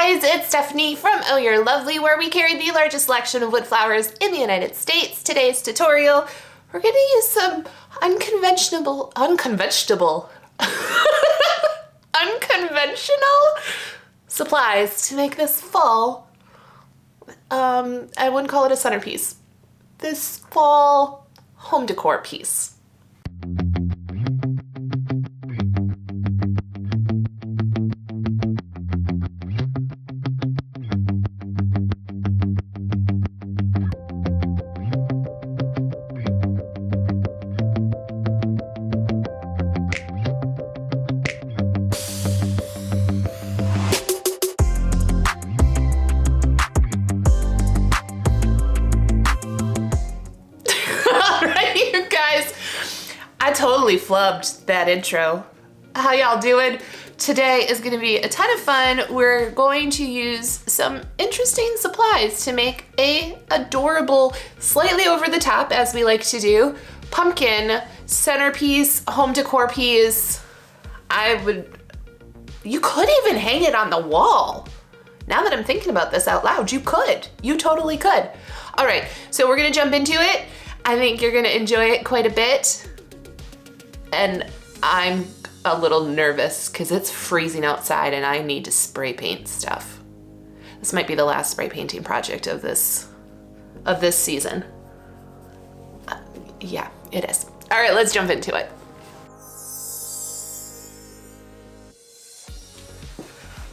guys, it's Stephanie from Oh You're Lovely, where we carry the largest selection of wood flowers in the United States. Today's tutorial, we're gonna use some unconventional supplies to make this fall, I wouldn't call it a centerpiece, this fall home decor piece. I totally flubbed that intro. How y'all doing? Today is gonna be a ton of fun. We're going to use some interesting supplies to make a adorable, slightly over the top, as we like to do, pumpkin centerpiece, home decor piece. You could even hang it on the wall. Now that I'm thinking about this out loud, you totally could. All right, so we're gonna jump into it. I think you're gonna enjoy it quite a bit. And I'm a little nervous because it's freezing outside and I need to spray paint stuff. This might be the last spray painting project of this season. Yeah, it is. All right, let's jump into it.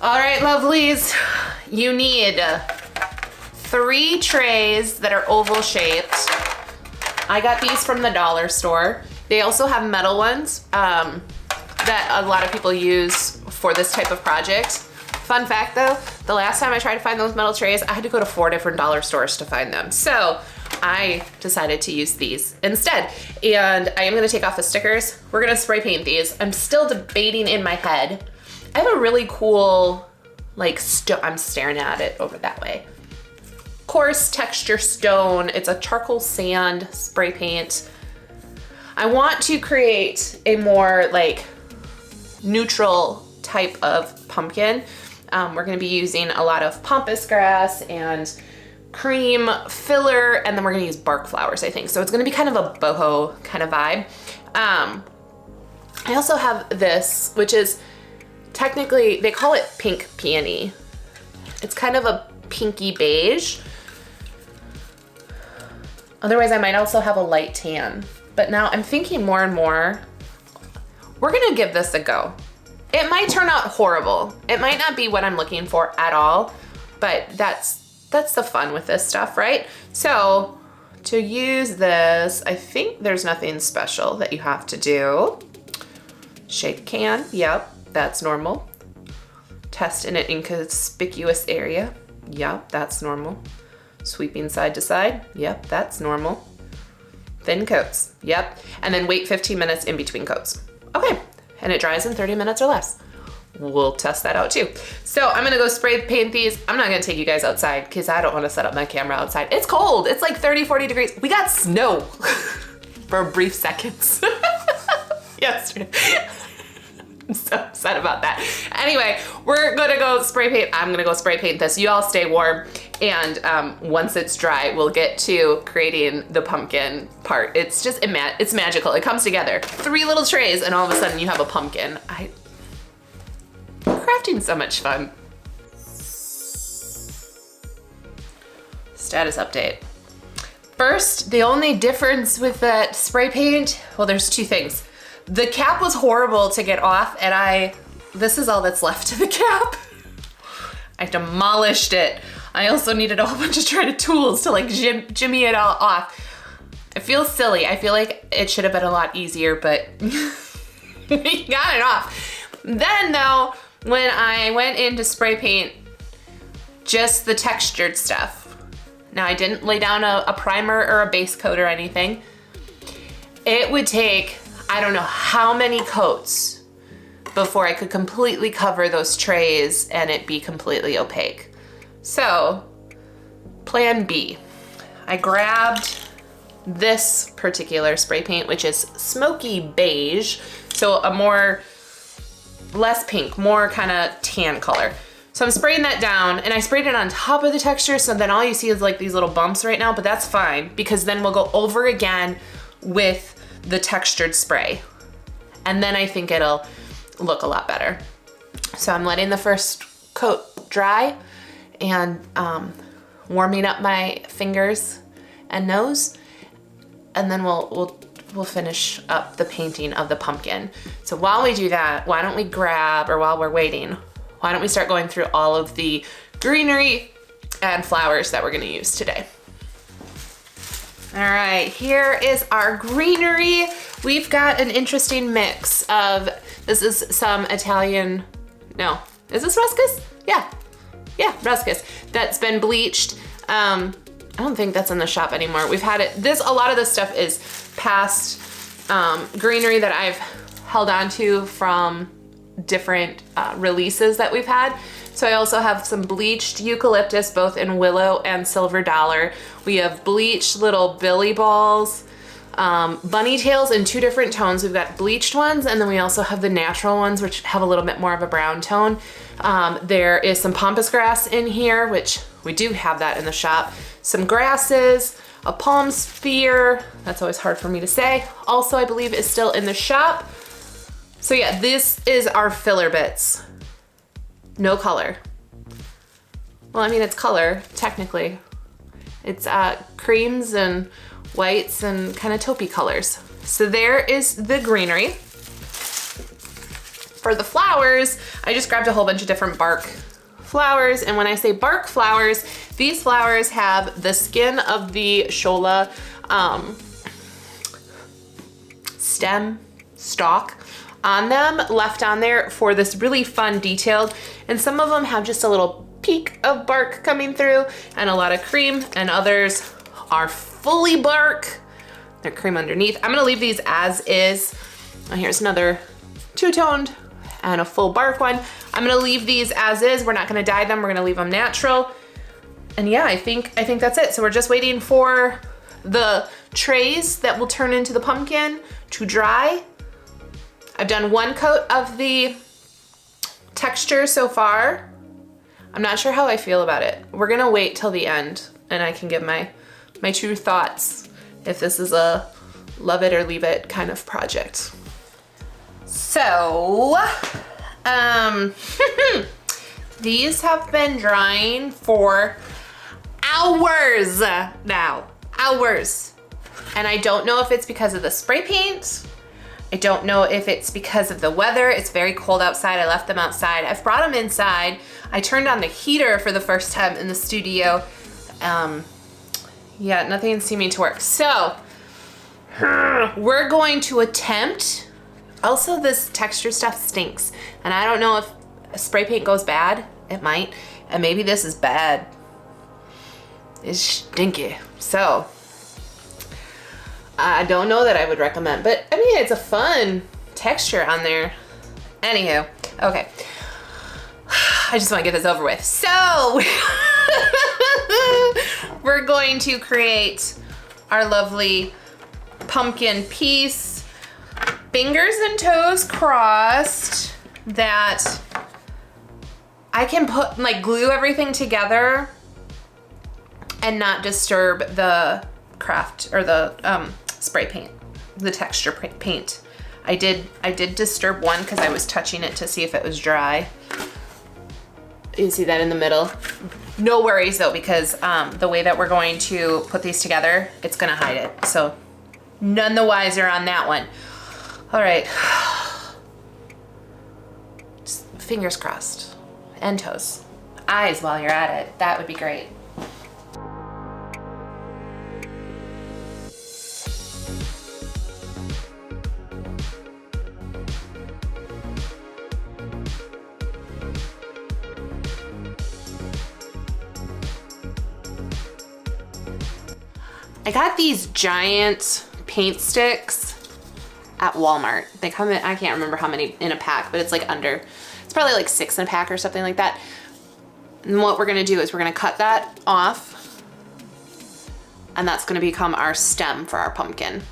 All right, lovelies, you need 3 trays that are oval shaped. I got these from the dollar store. They also have metal ones that a lot of people use for this type of project. Fun fact though, the last time I tried to find those metal trays, I had to go to 4 different dollar stores to find them. So I decided to use these instead. And I am gonna take off the stickers. We're gonna spray paint these. I'm still debating in my head. I have a really cool, I'm staring at it over that way. Coarse texture stone. It's a charcoal sand spray paint. I want to create a more neutral type of pumpkin. We're gonna be using a lot of pampas grass and cream filler, and then we're gonna use bark flowers, I think. So it's gonna be kind of a boho kind of vibe. I also have this, which is technically, they call it pink peony. It's kind of a pinky beige. Otherwise, I might also have a light tan. But now I'm thinking more and more, we're gonna give this a go. It might turn out horrible. It might not be what I'm looking for at all, but that's the fun with this stuff, right? So to use this, I think there's nothing special that you have to do. Shake can, yep, that's normal. Test in an inconspicuous area, yep, that's normal. Sweeping side to side, yep, that's normal. Thin coats, yep. And then wait 15 minutes in between coats. Okay, and it dries in 30 minutes or less. We'll test that out too. So I'm gonna go spray paint these. I'm not gonna take you guys outside because I don't wanna set up my camera outside. It's cold, it's like 30, 40 degrees. We got snow for brief seconds yesterday. I'm so upset about that. Anyway, we're gonna go spray paint. I'm gonna go spray paint this. You all stay warm. And once it's dry, we'll get to creating the pumpkin part. It's just, it's magical. It comes together. 3 little trays and all of a sudden you have a pumpkin. Crafting's so much fun. Status update. First, the only difference with that spray paint, well, there's 2 things. The cap was horrible to get off and this is all that's left of the cap. I demolished it. I also needed a whole bunch of shredded tools to jimmy it all off. It feels silly. I feel like it should have been a lot easier, but we got it off. Then though, when I went in to spray paint just the textured stuff, now I didn't lay down a primer or a base coat or anything. It would take, I don't know how many coats before I could completely cover those trays and it be completely opaque. So, plan B. I grabbed this particular spray paint, which is smoky beige, so a less pink, more kind of tan color. So I'm spraying that down, and I sprayed it on top of the texture, so then all you see is like these little bumps right now, but that's fine because then we'll go over again with the textured spray. And then I think it'll look a lot better. So I'm letting the first coat dry and warming up my fingers and nose, and then we'll finish up the painting of the pumpkin. So while we do that, why don't we grab, or while we're waiting, why don't we start going through all of the greenery and flowers that we're gonna use today. All right, here is our greenery. We've got an interesting mix of, this is some Italian, no, is this Ruscus? Yeah, Ruscus, that's been bleached. I don't think that's in the shop anymore. We've had it, a lot of this stuff is past greenery that I've held on to from different releases that we've had. So I also have some bleached eucalyptus, both in willow and silver dollar. We have bleached little billy balls, bunny tails in 2 different tones. We've got bleached ones, and then we also have the natural ones, which have a little bit more of a brown tone. There is some pampas grass in here, which we do have that in the shop. Some grasses, a palm sphere, that's always hard for me to say. Also, I believe is still in the shop. So yeah, this is our filler bits. No color. Well, I mean, it's color, technically. It's creams and whites and kind of taupey colors. So there is the greenery. For the flowers, I just grabbed a whole bunch of different bark flowers. And when I say bark flowers, these flowers have the skin of the Sola stalk on them, left on there for this really fun detailed. And some of them have just a little peak of bark coming through and a lot of cream, and others are fully bark. They're cream underneath. I'm gonna leave these as is. Oh, here's another 2-toned and a full bark one. I'm gonna leave these as is. We're not gonna dye them. We're gonna leave them natural. And yeah, I think that's it. So we're just waiting for the trays that will turn into the pumpkin to dry. I've done 1 coat of the texture so far. I'm not sure how I feel about it. We're gonna wait till the end and I can give my true thoughts if this is a love it or leave it kind of project. So, these have been drying for hours now, hours. And I don't know if it's because of the spray paint. I don't know if it's because of the weather. It's very cold outside. I left them outside. I've brought them inside. I turned on the heater for the first time in the studio. Yeah, nothing's seeming to work. So we're going to attempt. Also, this texture stuff stinks. And I don't know if spray paint goes bad. It might. And maybe this is bad. It's stinky. So I don't know that I would recommend, but I mean, it's a fun texture on there. Anywho, okay. I just want to get this over with. So we're going to create our lovely pumpkin piece. Fingers and toes crossed that I can put, like, glue everything together and not disturb the craft or the spray paint, the texture paint. I did disturb one because I was touching it to see if it was dry. You see that in the middle? No worries though, because the way that we're going to put these together, it's gonna hide it. So none the wiser on that one. All right, just fingers crossed and toes. Eyes while you're at it, that would be great. I got these giant paint sticks at Walmart. They come in, I can't remember how many in a pack, but it's like it's probably like 6 in a pack or something like that. And what we're gonna do is we're gonna cut that off, and that's gonna become our stem for our pumpkin.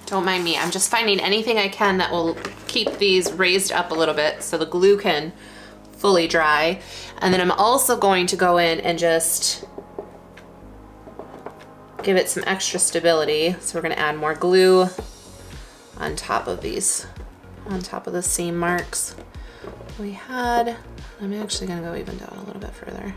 Don't mind me. I'm just finding anything I can that will keep these raised up a little bit so the glue can fully dry. And then I'm also going to go in and just give it some extra stability. So we're gonna add more glue on top of these, on top of the seam marks we had. I'm actually gonna go even down a little bit further.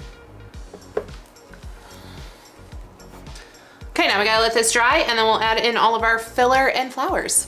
Okay, now we gotta let this dry and then we'll add in all of our filler and flowers.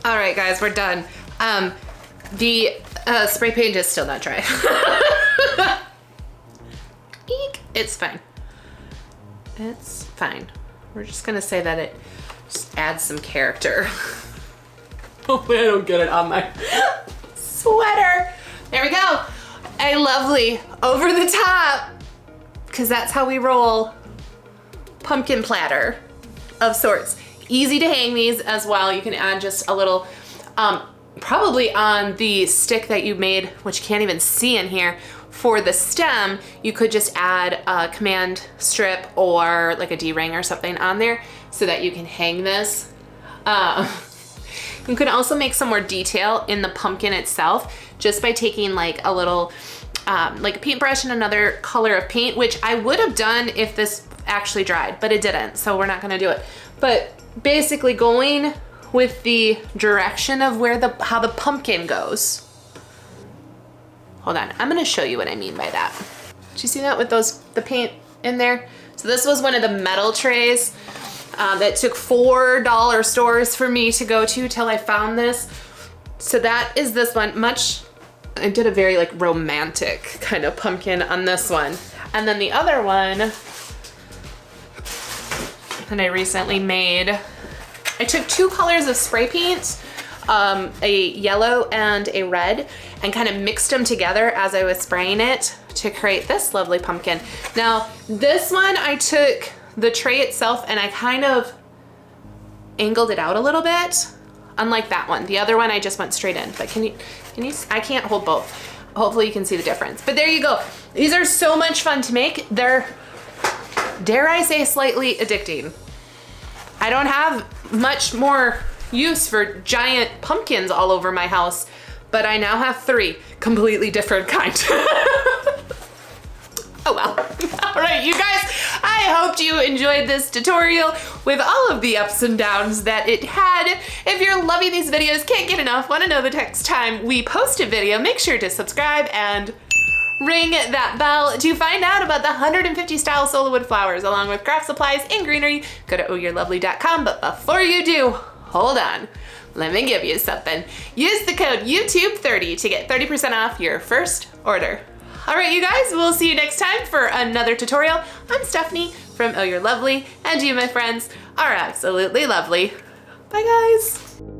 All right, guys, we're done. The spray paint is still not dry. Eek, it's fine. It's fine. We're just gonna say that it just adds some character. Hopefully I don't get it on my sweater. There we go. A lovely over the top, because that's how we roll, pumpkin platter of sorts. Easy to hang these as well. You can add just a little, probably on the stick that you made, which you can't even see in here, for the stem, you could just add a command strip or like a D-ring or something on there so that you can hang this. You can also make some more detail in the pumpkin itself just by taking like a little like a paintbrush and another color of paint, which I would have done if this actually dried, but it didn't, so we're not gonna do it. But basically going with the direction of where how the pumpkin goes. Hold on, I'm gonna show you what I mean by that. Did you see that with the paint in there? So this was one of the metal trays that took $4 stores for me to go to till I found this. So that is this one. I did a very like romantic kind of pumpkin on this one. And then the other one that I recently made, I took 2 colors of spray paint, a yellow and a red, and kind of mixed them together as I was spraying it to create this lovely pumpkin. Now, this one I took the tray itself and I kind of angled it out a little bit, unlike that one. The other one I just went straight in, but can you, I can't hold both. Hopefully you can see the difference. But there you go. These are so much fun to make. They're, dare I say, slightly addicting. I don't have much more use for giant pumpkins all over my house, but I now have 3 completely different kinds. Oh well. All right, you guys, I hope you enjoyed this tutorial with all of the ups and downs that it had. If you're loving these videos, can't get enough, want to know the next time we post a video, make sure to subscribe and ring that bell to find out about the 150 style Sola wood flowers along with craft supplies and greenery. Go to ohyourlovely.com, but before you do, hold on. Let me give you something. Use the code YouTube30 to get 30% off your first order. All right, you guys, we'll see you next time for another tutorial. I'm Stephanie from Oh You're Lovely, and you, my friends, are absolutely lovely. Bye, guys.